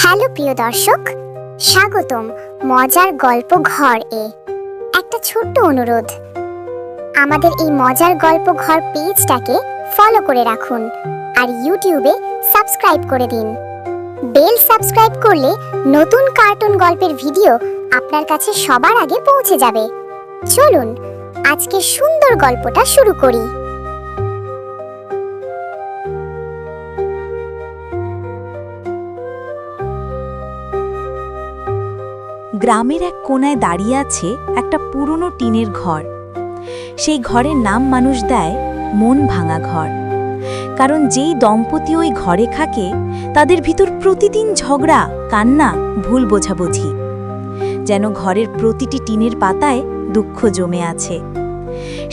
Hello প্রিয় দর্শক, স্বাগতম মজার গল্প ঘর এ। একটা ছোট্ট অনুরোধ, আমাদের এই মজার গল্প ঘর পেজটাকে ফলো করে রাখুন আর ইউটিউবে সাবস্ক্রাইব করে দিন। বেল সাবস্ক্রাইব করলে নতুন কার্টুন গল্পের ভিডিও আপনার কাছে সবার আগে পৌঁছে যাবে। চলুন আজকে সুন্দর গল্পটা শুরু করি। গ্রামের এক কোনায় দাঁড়িয়ে আছে একটা পুরনো টিনের ঘর। সেই ঘরের নাম মানুষ দেয় মন ভাঙা ঘর, কারণ যেই দম্পতি ওই ঘরে থাকে তাদের ভিতর প্রতিদিন ঝগড়া, কান্না, ভুল বোঝাবুঝি। যেন ঘরের প্রতিটি টিনের পাতায় দুঃখ জমে আছে।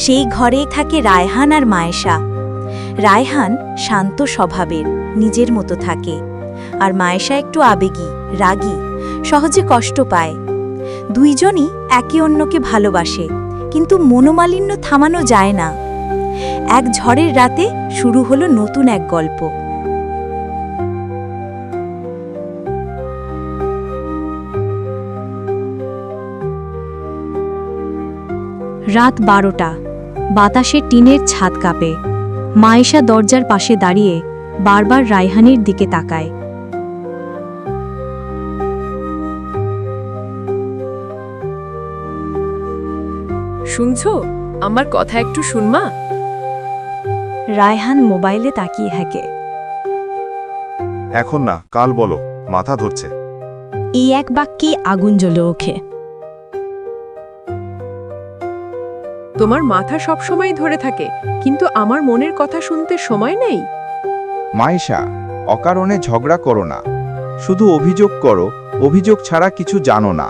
সেই ঘরেই থাকে রায়হান আর মায়েশা। রায়হান শান্ত স্বভাবের, নিজের মতো থাকে, আর মায়েশা একটু আবেগী, রাগী, সহজে কষ্ট পায়। দুইজনই একে অন্যকে ভালোবাসে, কিন্তু মনোমালিন্য থামানো যায় না। এক ঝড়ের রাতে শুরু হলো নতুন এক গল্প। রাত 12টা, বাতাসে টিনের ছাদ কাঁপে। মায়েশা দরজার পাশে দাঁড়িয়ে বারবার রায়হানের দিকে তাকায়। শুনছো, আমার কথা একটু শুনমা। রায়হান মোবাইলে তাকিয়ে থাকে। এখন না, কাল বলো, মাথা ধরছে। এই এক বাক্যে আগুন জ্বলে ওঠে। তোমার মাথা সব সময় ধরে থাকে, কিন্তু আমার মনের কথা শুনতে সময় নেই। মায়েশা, অকারণে ঝগড়া করো না, শুধু অভিযোগ করো, অভিযোগ ছাড়া কিছু জানো না।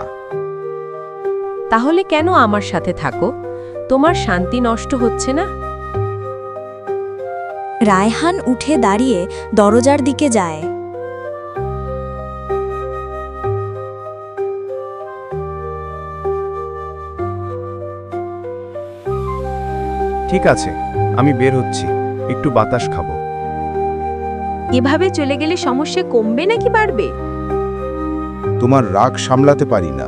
তাহলে কেন আমার সাথে থাকো? তোমার শান্তি নষ্ট হচ্ছে না? রায়হান উঠে দাঁড়িয়ে দরজার দিকে যায়। ঠিক আছে, আমি বের হচ্ছি, একটু বাতাস খাবো। এভাবে চলে গেলে সমস্যা কমবে নাকি বাড়বে? তোমার রাগ সামলাতে পারি না।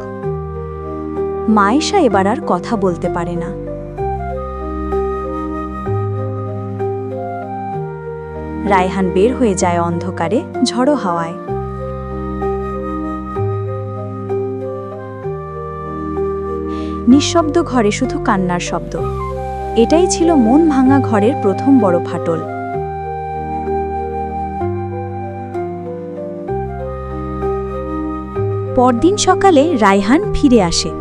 মায়েশা এবার আর কথা বলতে পারে না। রায়হান বের হয়ে যায় অন্ধকারে, ঝড়ো হাওয়ায়। নিঃশব্দ ঘরে শুধু কান্নার শব্দ। এটাই ছিল মন ভাঙা ঘরের প্রথম বড় ফাটল। পরদিন সকালে রায়হান ফিরে আসে।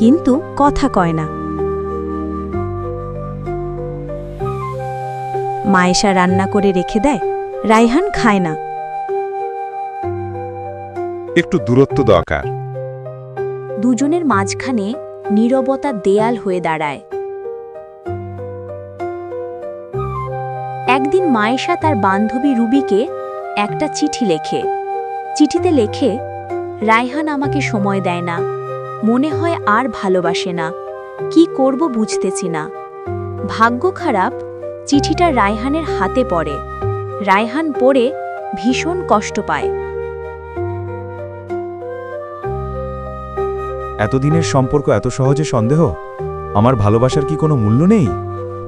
কিন্তু কথা কয় না। মায়েশা রান্না করে রেখে দেয়, রায়হান খায় না। একটু দূরত্ব দরকার। দুজনের মাঝখানে নীরবতা দেয়াল হয়ে দাঁড়ায়। একদিন মায়েশা তার বান্ধবী রুবিকে একটা চিঠি লেখে। চিঠিতে লেখে, রায়হান আমাকে সময় দেয় না, মনে হয় আর ভালোবাসে না, কি করব বুঝতেছি না। ভাগ্য খারাপ, চিঠিটা রায়হানের হাতে পড়ে। রায়হান পড়ে ভীষণ কষ্ট পায়। এতদিনের সম্পর্ক এত সহজে সন্দেহ? আমার ভালোবাসার কি কোনো মূল্য নেই?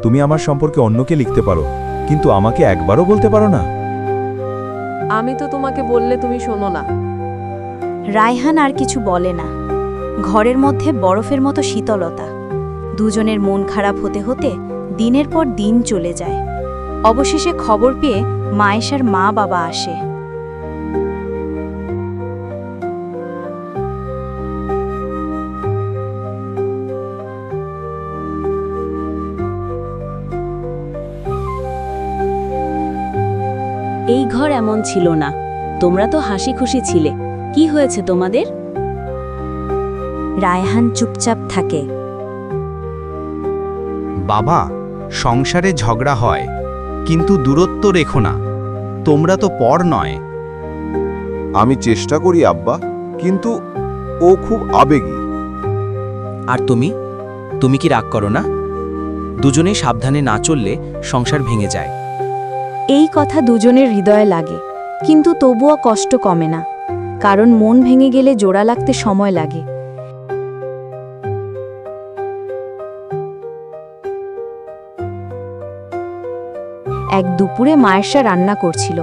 তুমি আমার সম্পর্কে অন্যকে লিখতে পারো, কিন্তু আমাকে একবারও বলতে পারো না। আমি তো তোমাকে বললে তুমি শোনো না। রায়হান আর কিছু বলে না। ঘরের মধ্যে বরফের মতো শীতলতা। দুজনের মন খারাপ হতে হতে দিনের পর দিন চলে যায়। অবশেষে খবর পেয়ে মায়েশার মা বাবা আসে। এই ঘর এমন ছিল না, তোমরা তো হাসি খুশি ছিলে, কি হয়েছে তোমাদের? রায়হান চুপচাপ থাকে। বাবা, সংসারে ঝগড়া হয়, কিন্তু দূরত্ব রেখো না, তোমরা তো পর নয়। আমি চেষ্টা করি আব্বা, কিন্তু ও খুব আবেগী। আর তুমি কি রাগ করো না? দুজনেই সাবধানে না চললে সংসার ভেঙে যায়। এই কথা দুজনের হৃদয়ে লাগে, কিন্তু তবুও কষ্ট কমে না, কারণ মন ভেঙে গেলে জোড়া লাগতে সময় লাগে। এক দুপুরে মায়েশা রান্না করছিল,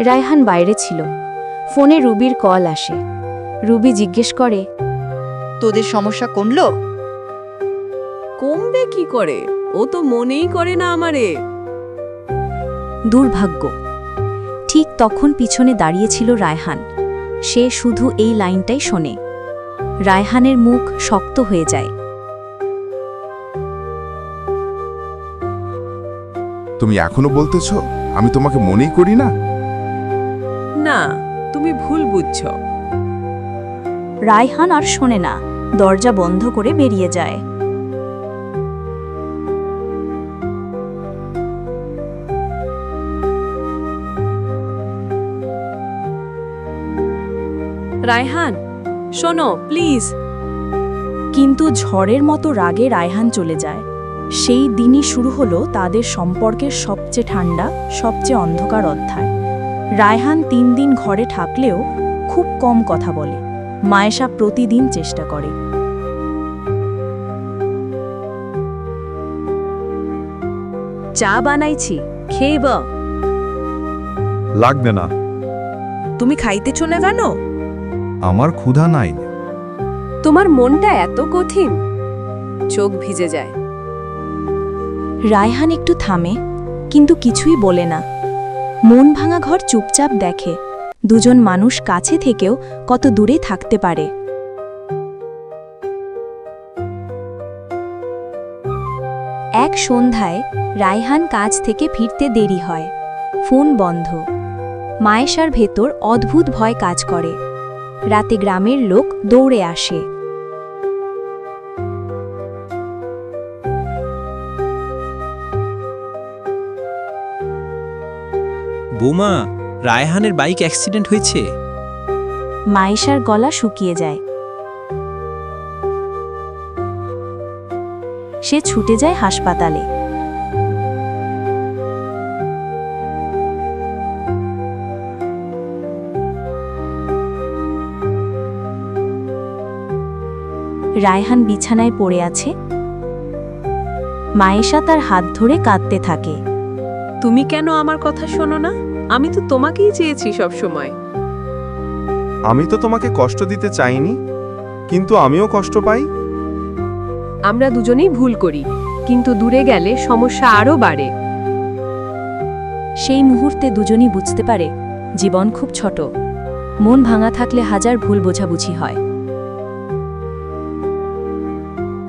রায়হান বাইরে ছিল। ফোনে রুবির কল আসে। রুবি জিজ্ঞেস করে, তোদের সমস্যা কমলো? কমবে কি করে, ও তো মনেই করে না আমারে। দুর্ভাগ্য। ঠিক তখন পিছনে দাঁড়িয়েছিল রায়হান। সে শুধু এই লাইনটাই শোনে। রায়হানের মুখ শক্ত হয়ে যায়। তুমি এখনো বলতেছ আমি তোমাকে মনেই করি না? না, তুমি ভুল বুঝছো। রায়হান আর শোনে না, দরজা বন্ধ করে বেরিয়ে যায়। রায়হান, শোনো প্লিজ। কিন্তু ঝড়ের মতো রাগে রায়হান চলে যায়। সেই দিনই শুরু হলো তাদের সম্পর্কের সবচেয়ে ঠান্ডা, সবচেয়ে অন্ধকার অধ্যায়। রায়হান 3 দিন ঘরে থাকলেও খুব কম কথা বলে। মায়েশা প্রতিদিন চেষ্টা করে। চা বানাইছি, খেইব। লাগবে না। তুমি খাইতেছ না কেন? আমার ক্ষুধা নাই। তোমার মনটা এত কঠিন, চোখ ভিজে যায়। রায়হান একটু থামে, কিন্তু কিছুই বলে না। মন ভাঙা ঘর চুপচাপ দেখে দুজন মানুষ কাছে থেকেও কত দূরে থাকতে পারে। এক সন্ধ্যায় রায়হান কাজ থেকে ফিরতে দেরি হয়। ফোন বন্ধ। মায়েশার ভেতর অদ্ভুত ভয় কাজ করে। রাতে গ্রামের লোক দৌড়ে আসে। বৌমা, রায়হানের বাইক অ্যাক্সিডেন্ট হয়েছে। মায়েশার গলা শুকিয়ে যায়। সে ছুটে যায় হাসপাতালে। রায়হান বিছানায় পড়ে আছে। মায়েশা তার হাত ধরে কাঁদতে থাকে। তুমি কেন আমার কথা শোনো না? আমি তো তোমাকেই চেয়েছি সব সময়। আমি তো তোমাকে কষ্ট দিতে চাইনি, কিন্তু আমিও কষ্ট পাই। আমরা দুজনেই ভুল করি, কিন্তু দূরে গেলে সমস্যা আরো বাড়ে। সেই মুহূর্তে দুজনই বুঝতে পারে জীবন খুব ছোট। মন ভাঙা থাকলে হাজার ভুল বোঝাবুঝি হয়।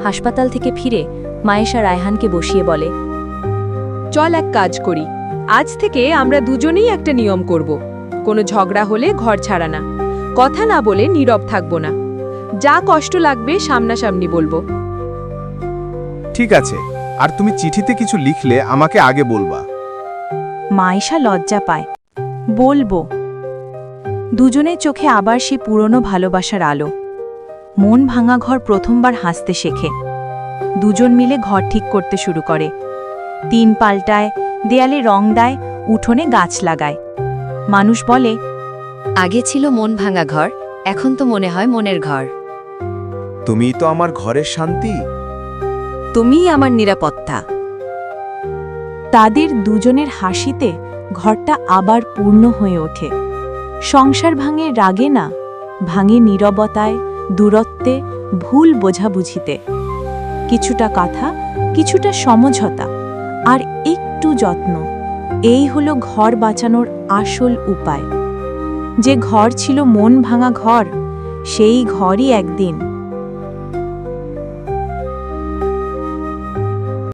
হাসপাতাল থেকে ফিরে মায়েশা রায়হানকে বসিয়ে বলে, চল এক কাজ করি, আজ থেকে আমরা দুজনেই একটা নিয়ম করব। কোনো ঝগড়া হলে ঘর ছাড়া না, কথা না বলে নীরব থাকবো না। যা কষ্ট লাগবে সামনাসামনি বলবো। ঠিক আছে, আর তুমি চিঠিতে কিছু লিখলে আমাকে আগে বলবা। মায়েশা লজ্জা পায়। বলবো। দুজনের চোখে আবার সে পুরনো ভালোবাসার আলো। মন ভাঙা ঘর প্রথমবার হাসতে শেখে। দুজন মিলে ঘর ঠিক করতে শুরু করে। টিন পাল্টায়, দেয়ালে রং দেয়, উঠোনে গাছ লাগায়। মানুষ বলে, আগে ছিল মন ভাঙা ঘর, এখন তো মনে হয় মনের ঘর। তুমিই তো আমার ঘরের শান্তি। তুমিই আমার নিরাপত্তা। তাদের দুজনের হাসিতে ঘরটা আবার পূর্ণ হয়ে ওঠে। সংসার ভাঙে রাগে না, ভাঙে নীরবতায়, দূরত্বে, ভুল বোঝাবুঝিতে। কিছুটা কথা, কিছুটা সমঝোতা, আর একটু যত্ন। এই হলো ঘর বাঁচানোর আসল উপায়। যে ঘর ছিল মন ভাঙা ঘর, সেই ঘরই একদিন